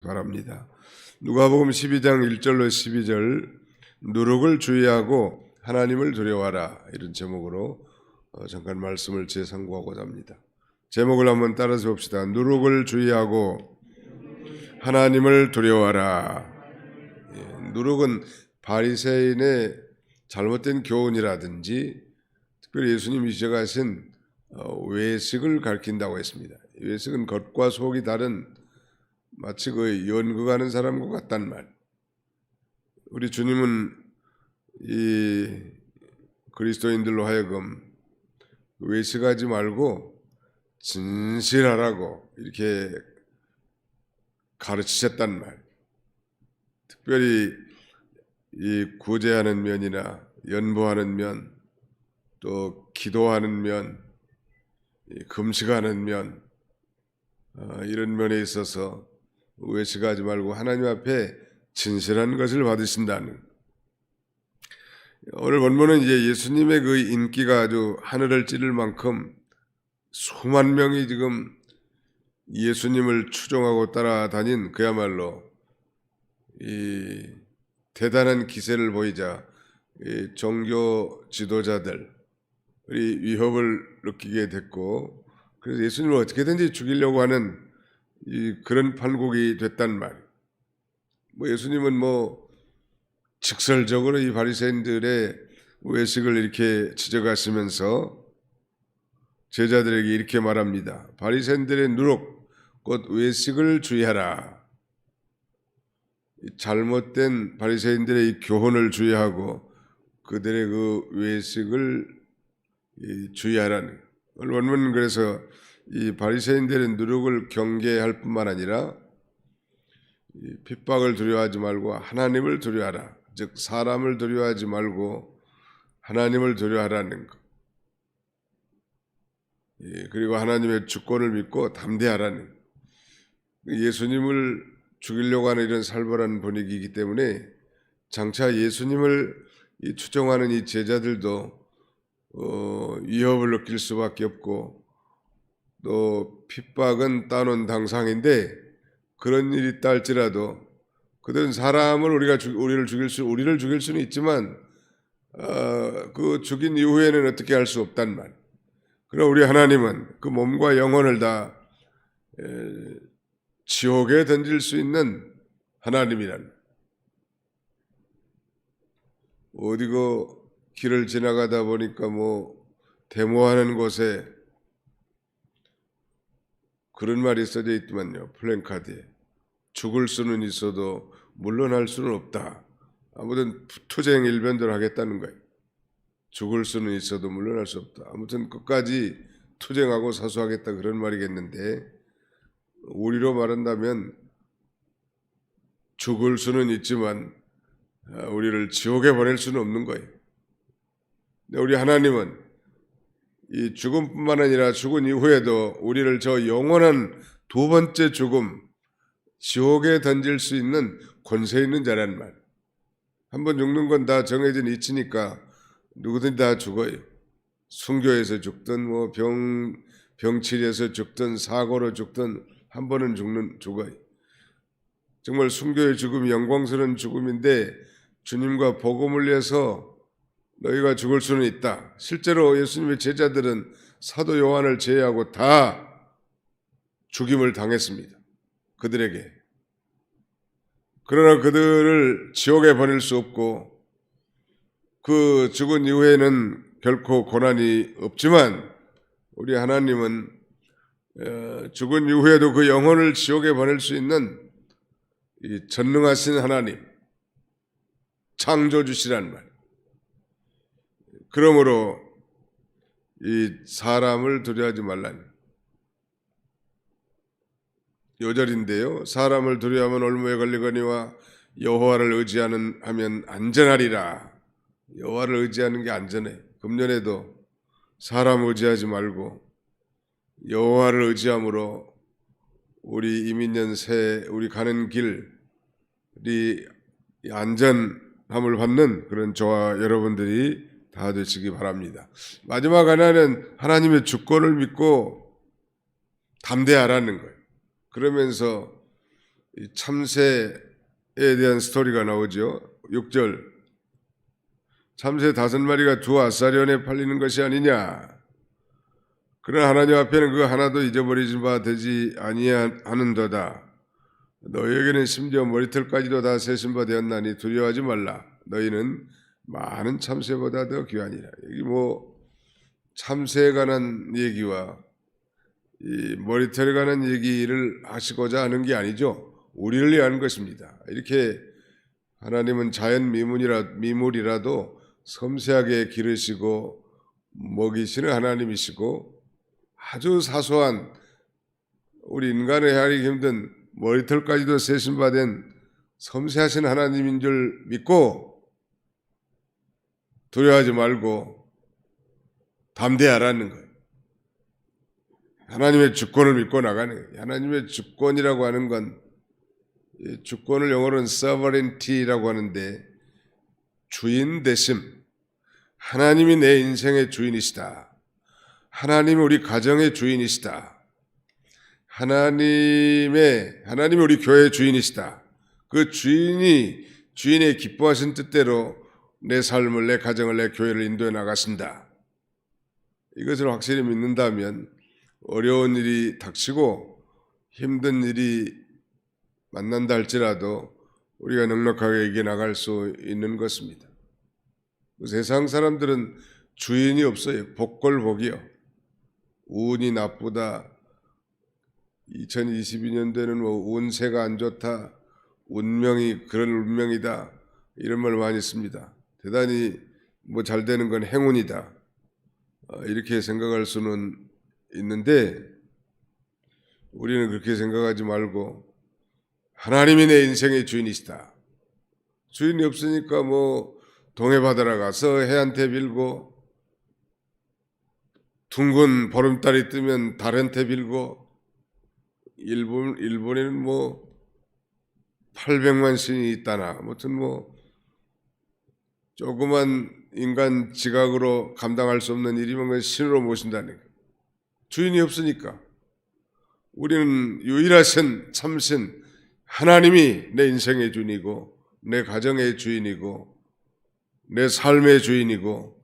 바랍니다. 누가복음 12장 1절로 12절 누룩을 주의하고 하나님을 두려워하라 이런 제목으로 잠깐 말씀을 재상고하고자 합니다. 제목을 한번 따라서 봅시다. 누룩을 주의하고 하나님을 두려워하라. 누룩은 바리새인의 잘못된 교훈이라든지 특별히 예수님이 지적하신 외식을 가리킨다고 했습니다. 외식은 겉과 속이 다른 마치 그 연극하는 사람과 같단 말. 우리 주님은 이 그리스도인들로 하여금 외식하지 말고 진실하라고 이렇게 가르치셨단 말. 특별히 이 구제하는 면이나 연보하는 면, 또 기도하는 면, 금식하는 면, 이런 면에 있어서 외식하지 말고 하나님 앞에 진실한 것을 받으신다는. 오늘 본문은 이제 예수님의 그 인기가 아주 하늘을 찌를 만큼 수만 명이 지금 예수님을 추종하고 따라다닌 그야말로 이 대단한 기세를 보이자 이 종교 지도자들이 위협을 느끼게 됐고, 그래서 예수님을 어떻게든지 죽이려고 하는 그런 판국이 됐단 말이에요. 예수님은 직설적으로 이 바리새인들의 외식을 이렇게 지적하시면서 제자들에게 이렇게 말합니다. 바리새인들의 누룩 곧 외식을 주의하라. 잘못된 바리새인들의 이 교훈을 주의하고 그들의 그 외식을 주의하라는. 오늘 원문은 그래서 이 바리새인들의 누룩을 경계할 뿐만 아니라 핍박을 두려워하지 말고 하나님을 두려워하라. 즉 사람을 두려워하지 말고 하나님을 두려워하라는 것. 그리고 하나님의 주권을 믿고 담대하라는. 예수님을 죽이려고 하는 이런 살벌한 분위기이기 때문에 장차 예수님을 추종하는 이 제자들도 위협을 느낄 수밖에 없고, 또 핍박은 따놓은 당상인데 그런 일이 있다 할지라도 그들은 사람을 우리를 죽일 수는 있지만 그 죽인 이후에는 어떻게 할 수 없단 말. 그러나 우리 하나님은 그 몸과 영혼을 다 지옥에 던질 수 있는 하나님이란. 어디 그 길을 지나가다 보니까 데모하는 곳에 그런 말이 써져 있더만요. 플랜카드에. 죽을 수는 있어도 물러날 수는 없다. 아무튼 투쟁 일변도를 하겠다는 거예요. 죽을 수는 있어도 물러날 수 없다. 아무튼 끝까지 투쟁하고 사수하겠다 그런 말이겠는데, 우리로 말한다면 죽을 수는 있지만 우리를 지옥에 보낼 수는 없는 거예요. 근데 우리 하나님은 이 죽음뿐만 아니라 죽은 이후에도 우리를 저 영원한 두 번째 죽음, 지옥에 던질 수 있는 권세 있는 자란 말. 한번 죽는 건 다 정해진 이치니까 누구든 다 죽어요. 순교해서 죽든 병치레에서 죽든 사고로 죽든 한 번은 죽어요. 정말 순교의 죽음이 영광스러운 죽음인데 주님과 복음을 위해서 너희가 죽을 수는 있다. 실제로 예수님의 제자들은 사도 요한을 제외하고 다 죽임을 당했습니다. 그들에게. 그러나 그들을 지옥에 보낼 수 없고 그 죽은 이후에는 결코 고난이 없지만 우리 하나님은 죽은 이후에도 그 영혼을 지옥에 보낼 수 있는 이 전능하신 하나님, 창조주시란 말. 그러므로 이 사람을 두려워하지 말라는 요절인데요. 사람을 두려워하면 올무에 걸리거니와 여호와를 의지하면 안전하리라. 여호와를 의지하는 게 안전해. 금년에도 사람 의지하지 말고 여호와를 의지함으로 우리 이민년 우리 가는 길이 안전함을 받는 그런 저와 여러분들이 다 되시기 바랍니다. 마지막 하나는 하나님의 주권을 믿고 담대하라는 거예요. 그러면서 이 참새에 대한 스토리가 나오죠. 6절 참새 5마리가 두 아사리온에 팔리는 것이 아니냐. 그러나 하나님 앞에는 그 하나도 잊어버리지 바 되지 아니하는도다. 너희에게는 심지어 머리털까지도 다 세신 바 되었나니 두려워하지 말라. 너희는 많은 참새보다 더 귀하니라. 여기 참새에 관한 얘기와 이 머리털에 관한 얘기를 하시고자 하는 게 아니죠. 우리를 위한 것입니다. 이렇게 하나님은 자연 미물이라도 섬세하게 기르시고 먹이시는 하나님이시고 아주 사소한 우리 인간의 헤아리기 힘든 머리털까지도 세신 바 된 섬세하신 하나님인 줄 믿고 두려워하지 말고 담대하라는 거예요. 하나님의 주권을 믿고 나가는 거예요. 하나님의 주권이라고 하는 건 주권을 영어로는 sovereignty라고 하는데 주인 되심. 하나님이 내 인생의 주인이시다. 하나님이 우리 가정의 주인이시다. 하나님이 우리 교회의 주인이시다. 그 주인의 기뻐하신 뜻대로 내 삶을, 내 가정을, 내 교회를 인도해 나가신다. 이것을 확실히 믿는다면 어려운 일이 닥치고 힘든 일이 만난다 할지라도 우리가 넉넉하게 이겨나갈 수 있는 것입니다. 세상 사람들은 주인이 없어요. 복골복이요. 운이 나쁘다. 2022년도에는 운세가 안 좋다. 그런 운명이다. 이런 말 많이 씁니다. 대단히 잘 되는 건 행운이다. 이렇게 생각할 수는 있는데 우리는 그렇게 생각하지 말고 하나님이 내 인생의 주인이시다. 주인이 없으니까 동해 바다라 가서 해한테 빌고 둥근 보름달이 뜨면 달한테 빌고 일본에는 800만 신이 있다나 아무튼 조그만 인간 지각으로 감당할 수 없는 일이면 신으로 모신다는 거예요. 주인이 없으니까 우리는 유일하신 참신 하나님이 내 인생의 주인이고 내 가정의 주인이고 내 삶의 주인이고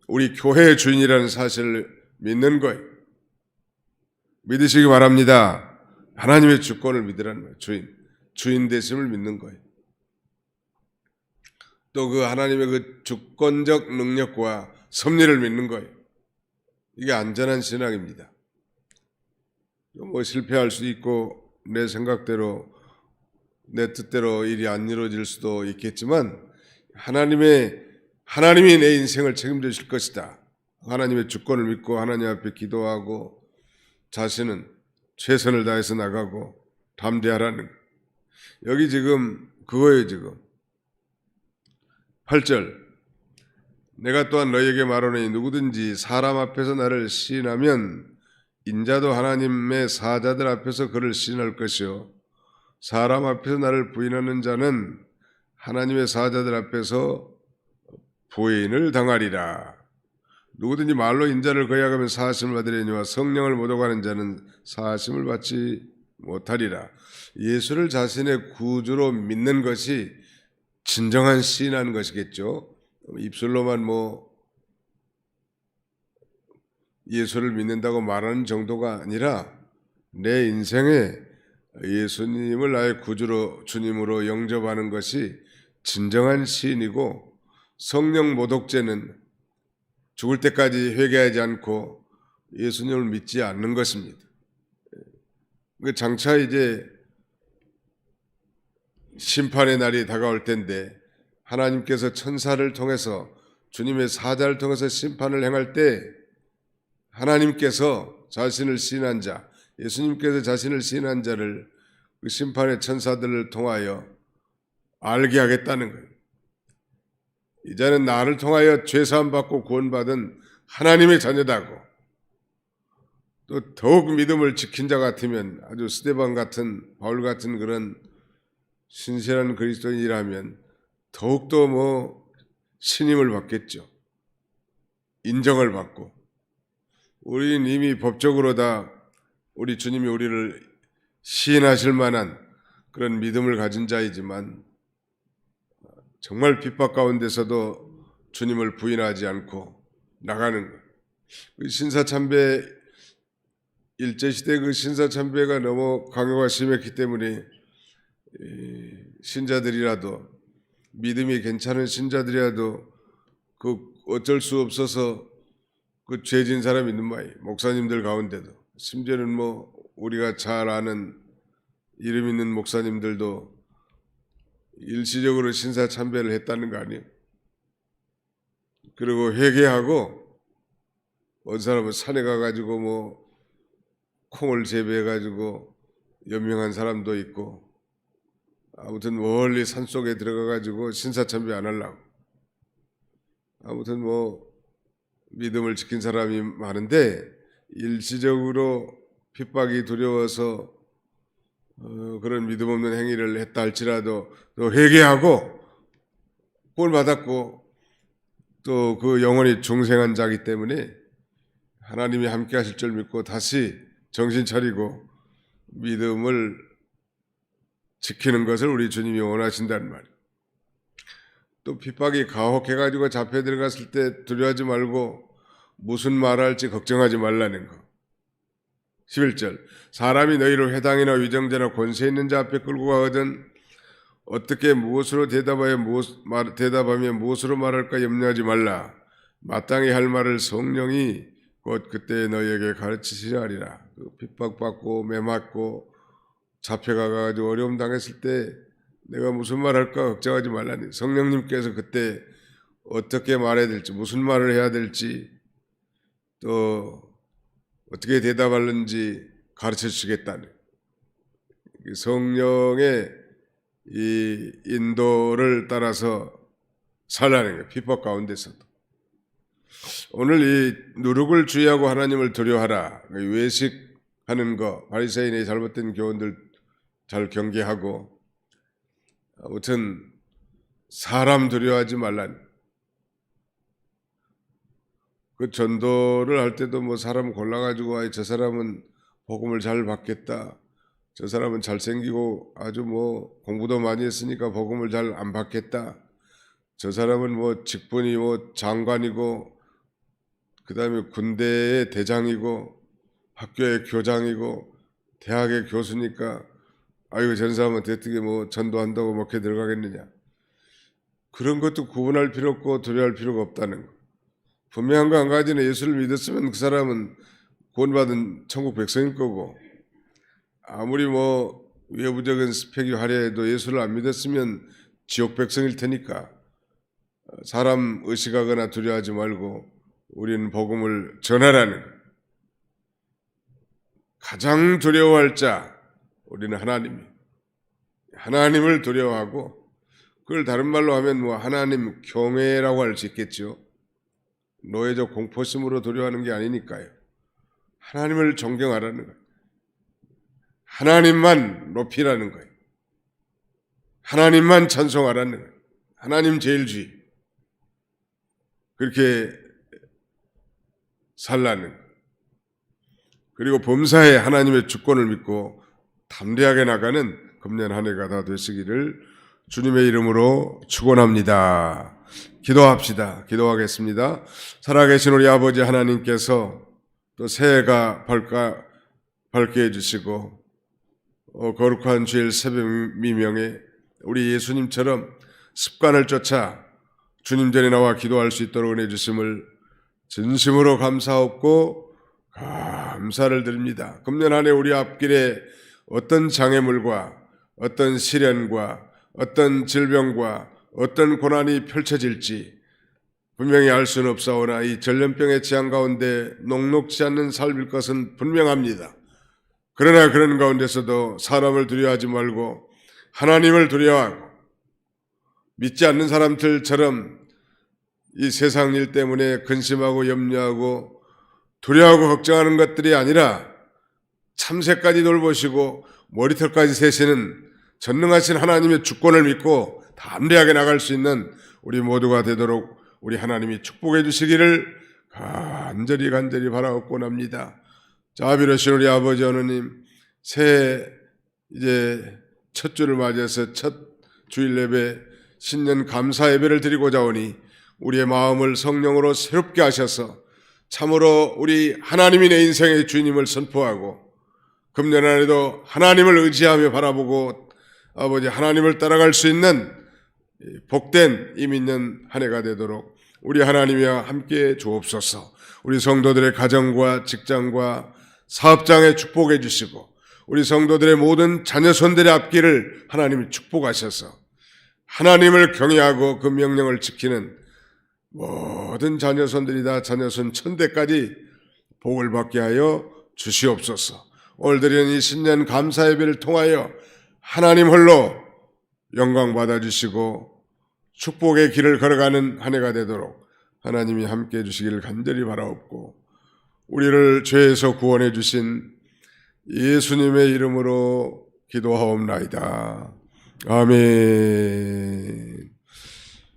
우리 교회의 주인이라는 사실을 믿는 거예요. 믿으시기 바랍니다. 하나님의 주권을 믿으라는 거예요. 주인 되심을 믿는 거예요. 또 그 하나님의 그 주권적 능력과 섭리를 믿는 거예요. 이게 안전한 신앙입니다. 실패할 수 있고 내 생각대로 내 뜻대로 일이 안 이루어질 수도 있겠지만 하나님이 내 인생을 책임지실 것이다. 하나님의 주권을 믿고 하나님 앞에 기도하고 자신은 최선을 다해서 나가고 담대하라는 거예요. 여기 지금 그거예요. 지금 8절 내가 또한 너희에게 말하노니 누구든지 사람 앞에서 나를 시인하면 인자도 하나님의 사자들 앞에서 그를 시인할 것이요 사람 앞에서 나를 부인하는 자는 하나님의 사자들 앞에서 부인을 당하리라. 누구든지 말로 인자를 거역하면 사하심을 받으려니와 성령을 모독하는 자는 사하심을 받지 못하리라. 예수를 자신의 구주로 믿는 것이 진정한 시인하는 것이겠죠. 입술로만 예수를 믿는다고 말하는 정도가 아니라 내 인생에 예수님을 나의 구주로 주님으로 영접하는 것이 진정한 시인이고 성령 모독죄는 죽을 때까지 회개하지 않고 예수님을 믿지 않는 것입니다. 장차 이제 심판의 날이 다가올 텐데 하나님께서 천사를 통해서 주님의 사자를 통해서 심판을 행할 때 하나님께서 자신을 시인한 자, 예수님께서 자신을 시인한 자를 그 심판의 천사들을 통하여 알게 하겠다는 거예요. 이제는 나를 통하여 죄사함 받고 구원받은 하나님의 자녀다고 또 더욱 믿음을 지킨 자 같으면 아주 스데반 같은 바울 같은 그런 신실한 그리스도인이라면 더욱더 신임을 받겠죠. 인정을 받고 우리는 이미 법적으로 다 우리 주님이 우리를 시인하실 만한 그런 믿음을 가진 자이지만 정말 핍박 가운데서도 주님을 부인하지 않고 나가는 것. 신사참배 일제시대 그 신사참배가 너무 강요가 심했기 때문에 신자들이라도 믿음이 괜찮은 신자들이라도 그 어쩔 수 없어서 그 죄진 사람 있는 마이 목사님들 가운데도 심지어는 뭐 우리가 잘 아는 이름 있는 목사님들도 일시적으로 신사 참배를 했다는 거 아니에요? 그리고 회개하고 어떤 사람은 산에 가가지고 뭐 콩을 재배해가지고 연명한 사람도 있고 아무튼 멀리 산속에 들어가가지고 신사 참배 안 하려고 아무튼 뭐 믿음을 지킨 사람이 많은데 일시적으로 핍박이 두려워서 그런 믿음 없는 행위를 했다 할지라도 또 회개하고 구원 받았고 또 그 영혼이 중생한 자이기 때문에 하나님이 함께 하실 줄 믿고 다시 정신 차리고 믿음을 지키는 것을 우리 주님이 원하신다는 말이에요. 또 핍박이 가혹해가지고 잡혀 들어갔을 때 두려워하지 말고 무슨 말할지 걱정하지 말라는 거. 11절 사람이 너희를 회당이나 위정자나 권세 있는 자 앞에 끌고 가거든 어떻게 무엇으로 대답하며 무엇으로 말할까 염려하지 말라. 마땅히 할 말을 성령이 곧 그때 너희에게 가르치시려 하리라. 핍박받고 매맞고 잡혀가가지고 어려움 당했을 때 내가 무슨 말할까 걱정하지 말라니. 성령님께서 그때 어떻게 말해야 될지 무슨 말을 해야 될지 또 어떻게 대답하는지 가르쳐 주시겠다는 성령의 이 인도를 따라서 살라는 거예요. 핍박 가운데서도. 오늘 이 누룩을 주의하고 하나님을 두려워하라. 외식하는 거 바리새인의 잘못된 교훈들 잘 경계하고 아무튼 사람 두려워하지 말라는. 그 전도를 할 때도 뭐 사람 골라가지고 저 사람은 복음을 잘 받겠다. 저 사람은 잘생기고 아주 뭐 공부도 많이 했으니까 복음을 잘 안 받겠다. 저 사람은 뭐 직분이 뭐 장관이고 그 다음에 군대의 대장이고 학교의 교장이고 대학의 교수니까 아이고 전 사람은 어떻게 뭐 전도한다고 목회 들어가겠느냐. 그런 것도 구분할 필요 없고 두려워할 필요가 없다는 거. 분명한 거 한 가지는 예수를 믿었으면 그 사람은 구원받은 천국 백성일 거고 아무리 뭐 외부적인 스펙이 화려해도 예수를 안 믿었으면 지옥 백성일 테니까 사람 의식하거나 두려워하지 말고 우리는 복음을 전하라는 가장 두려워할 자 우리는 하나님을 두려워하고 그걸 다른 말로 하면 뭐 하나님 경외라고 할 수 있겠죠. 노예적 공포심으로 두려워하는 게 아니니까요. 하나님을 존경하라는 거예요. 하나님만 높이라는 거예요. 하나님만 찬송하라는 거예요. 하나님 제일주의. 그렇게 살라는 거예요. 그리고 범사에 하나님의 주권을 믿고 담대하게 나가는 금년 한 해가 다 되시기를 주님의 이름으로 축원합니다. 기도합시다. 기도하겠습니다. 살아계신 우리 아버지 하나님께서 또 새해가 밝게 해주시고 거룩한 주일 새벽 미명에 우리 예수님처럼 습관을 쫓아 주님 전에 나와 기도할 수 있도록 은혜 주심을 진심으로 감사하고 감사를 드립니다. 금년 한 해 우리 앞길에 어떤 장애물과 어떤 시련과 어떤 질병과 어떤 고난이 펼쳐질지 분명히 알 수는 없사오나 이 전염병의 재앙 가운데 녹록지 않는 삶일 것은 분명합니다. 그러나 그런 가운데서도 사람을 두려워하지 말고 하나님을 두려워하고 믿지 않는 사람들처럼 이 세상 일 때문에 근심하고 염려하고 두려워하고 걱정하는 것들이 아니라 참새까지 돌보시고 머리털까지 세시는 전능하신 하나님의 주권을 믿고 담대하게 나갈 수 있는 우리 모두가 되도록 우리 하나님이 축복해 주시기를 간절히 바라옵곤 합니다. 자비로우신 우리 아버지 하나님, 새해 이제 첫 주를 맞이해서 첫 주일 예배, 신년 감사 예배를 드리고자 오니 우리의 마음을 성령으로 새롭게 하셔서 참으로 우리 하나님이 내 인생의 주님을 선포하고 금년 안에도 하나님을 의지하며 바라보고 아버지 하나님을 따라갈 수 있는 복된 이민년 한 해가 되도록 우리 하나님이와 함께 주옵소서. 우리 성도들의 가정과 직장과 사업장에 축복해 주시고 우리 성도들의 모든 자녀손들의 앞길을 하나님이 축복하셔서 하나님을 경외하고 그 명령을 지키는 모든 자녀손들이 다 자녀손 1000대까지 복을 받게 하여 주시옵소서. 오늘 드리는 이 신년 감사 예배를 통하여 하나님 홀로 영광 받아주시고 축복의 길을 걸어가는 한 해가 되도록 하나님이 함께해 주시기를 간절히 바라옵고 우리를 죄에서 구원해 주신 예수님의 이름으로 기도하옵나이다. 아멘.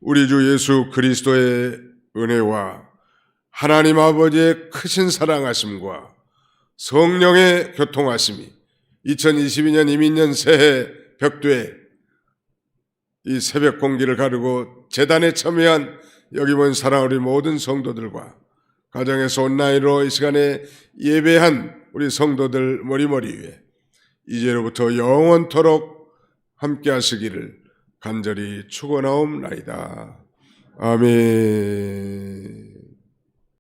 우리 주 예수 그리스도의 은혜와 하나님 아버지의 크신 사랑하심과 성령의 교통하심이 2022년 이민년 새해 벽두에 이 새벽 공기를 가르고 제단에 참여한 여기 본 사랑 우리 모든 성도들과 가정에서 온라인으로 이 시간에 예배한 우리 성도들 머리머리 위에 이제로부터 영원토록 함께 하시기를 간절히 축원하옵나이다. 아멘.